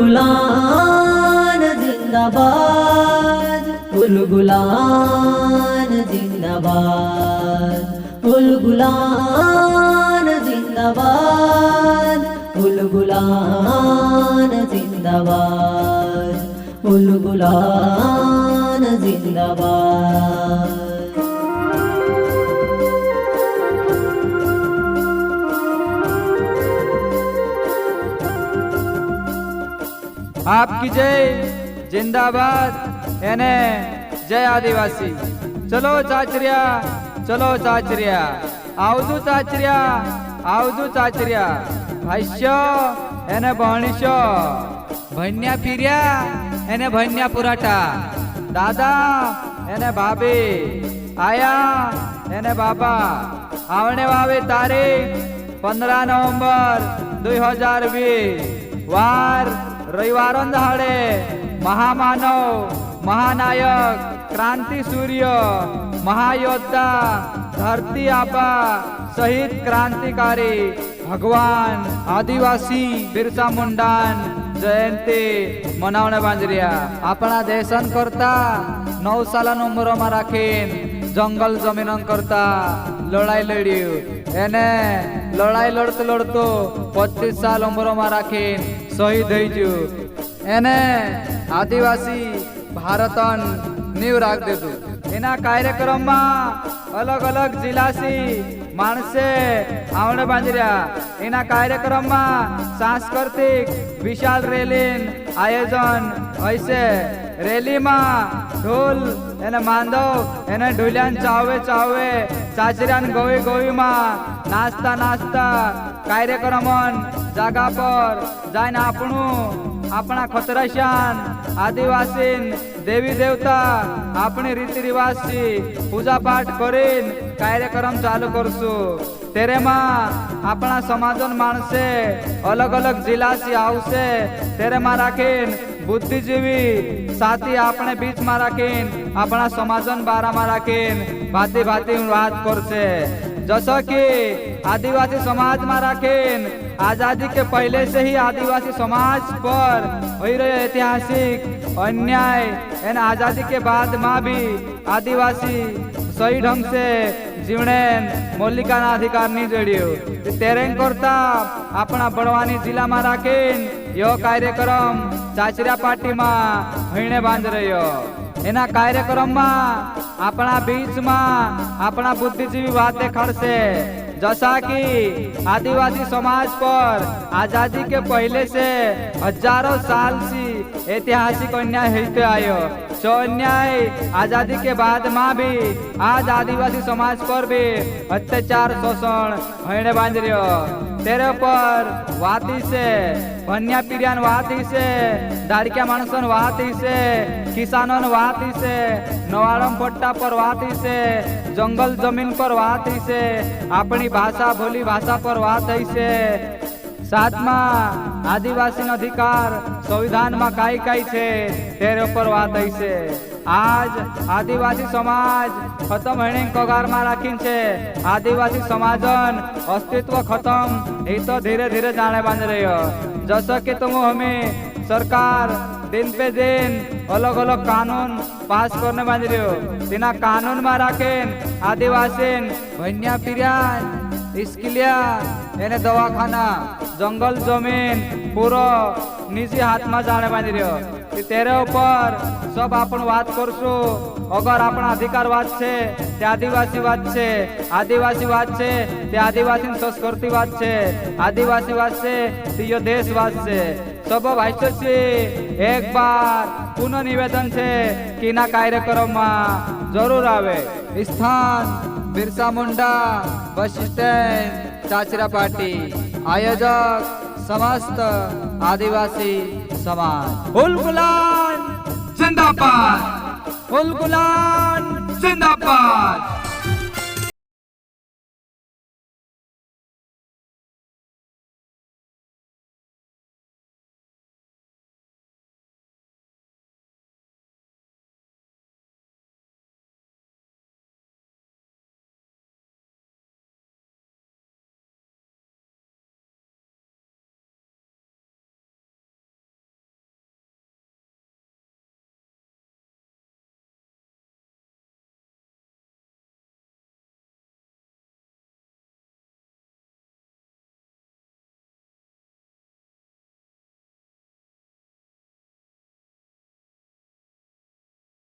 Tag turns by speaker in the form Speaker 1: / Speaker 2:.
Speaker 1: उलगुलान जिंदाबाद, उलगुलान जिंदाबाद, उलगुलान जिंदाबाद, उलगुलान जिंदाबाद, उलगुलान जिंदाबाद।
Speaker 2: आपकी जय जिंदाबाद एने जय आदिवासी। चलो चाचरिया, चलो चाचरिया, आवजू चाचरिया, आवजू चाचरिया। भाष्य एने भणीशो, भन्या फिर्या एने भन्या पुराटा। दादा एने भाभी, आया एने बाबा। आवने वावी तारीख 15 नवंबर 2020 वार रविवार दहाड़े महामानव, महानायक, क्रांति सूर्य, महायोद्धा, धरती आबा, शहीद क्रांतिकारी भगवान आदिवासी बिरसा मुंडान जयंती मनावणे बांधरिया। अपना देशन करता 9 सालान उमरों राखीन जंगल जमीन करता लड़ाई लड़्यू। एने लड़ाई लड़ते लड़तो 25 साल उमरों राखीन शहीद थईजू। एने आदिवासी भारतन नीव राख देतु। एना कार्यक्रम में अलग अलग जिलासी माणसे आवणे बांधरिया। एना कार्यक्रम में सांस्कृतिक विशाल रैली आयोजन ऐसे रैली में ढोल एने मांदव एने ढोलियान चावे चावे चाचरियान गोई गोई में नाचता नाचता कार्यक्रमन जागा पर जाइन आपणू अपना खतराशान आदिवासीन देवी देवता अपने रीति रिवाज से पूजा पाठ करीन कार्यक्रम चालू करसु। तेरे मां अपना समाजन मानसे अलग अलग जिला से आवसे तेरे मां राखीन बुद्धिजीवी साथी अपने बीच में राखीन अपना समाजन बारा में राखीन भाती भाती बात करसे। जैसा कि आदिवासी समाज में राखीन आजादी के पहले से ही आदिवासी समाज पर हो रहे ऐतिहासिक अन्याय एन आजादी के बाद में भी आदिवासी सही ढंग से जीवने मौलिकाना अधिकार नहीं जोड़ियो। तेरेंग करता अपना बड़वानी जिला में राखीन यो कार्यक्रम चाचरिया पार्टी में होने बांध रही हो। एना कार्यक्रम में अपना बीच में अपना बुद्धिजीवी बातें खड़से। जैसा कि आदिवासी समाज पर आजादी के पहले से हजारों साल से ऐतिहासिक अन्याय होते आयो। जो अन्याय आजादी के बाद में भी आज आदिवासी समाज पर भी अत्याचार शोषण होने बांध रही। तेरे पर वाती से भन्या पीरियान वाती से दाड़किया मानसन वाती से किसानन वाती से नवाड़म पट्टा पर वाती से जंगल जमीन पर वाती से अपनी भाषा बोली भाषा पर वाती से साथ में आदिवासी अधिकार संविधान में काई काई छे तेरे ऊपर बात से। आज आदिवासी समाज खत्म होने कगार में राखीन छे। आदिवासी समाजन अस्तित्व खत्म ये तो धीरे धीरे जाने बांध रही हो। जैसा कि तुम हमें सरकार दिन पे दिन अलग अलग कानून पास करने बांध रही हो। तिना कानून में राखीन आदिवासी भन्या पीरियान स्किलिया एने दवाखाना जंगल जमीन पूरा निजी हाथ में जाने बांधी रही हो। तेरे ऊपर सब अपन बात करसु। अगर अपना अधिकार बात छे ते आदिवासी बात छे, आदिवासी बात छे ते आदिवासी संस्कृति बात छे, आदिवासी बात छे ते यो देश बात छे। सब भाई से एक बार पुनः निवेदन छे कि ना कार्यक्रम में जरूर आवे। स्थान Birsa Munda bus stand चाचरा party. आयोजक समस्त आदिवासी समाज। उलगुलान जिंदाबाद, उलगुलान जिंदाबाद।